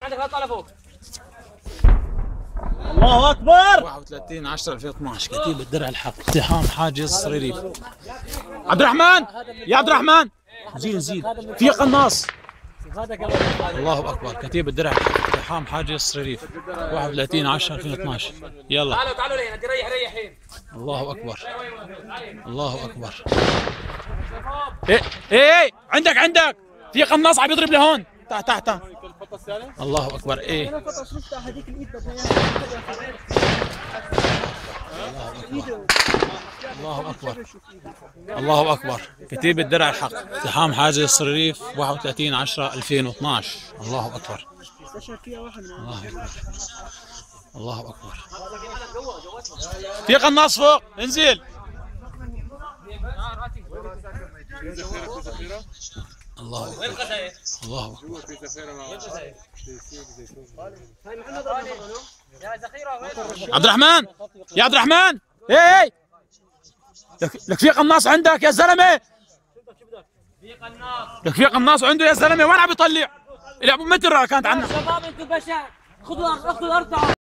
عندك لا طالع فوق. الله اكبر. 31/10/2012 كتيبة درع الحق اقتحام حاجز صريريف. عبد الرحمن يا عبد الرحمن زيد في قناص. الله اكبر كتيبة درع الحق اقتحام حاجز صريريف 31/10/2012. يلا تعالوا لهنا بدي ريح هين. الله اكبر الله اكبر. ايه عندك في قناص عم يضرب لهون تحت. الله اكبر. ايه الله اكبر كتيبة درع الحق اقتحام حاجز الصريريف 31/10/2012. الله اكبر الله اكبر. في قناص فوق انزل. الله اكبر الله اكبر. عبد الرحمن يا عبد الرحمن ايه لك في قناص عندك يا زلمه. لك في قناص عنده يا زلمه. وين عم يطلع؟ ابو متر كانت عنا. شباب انتم بشع. خذوا الارض.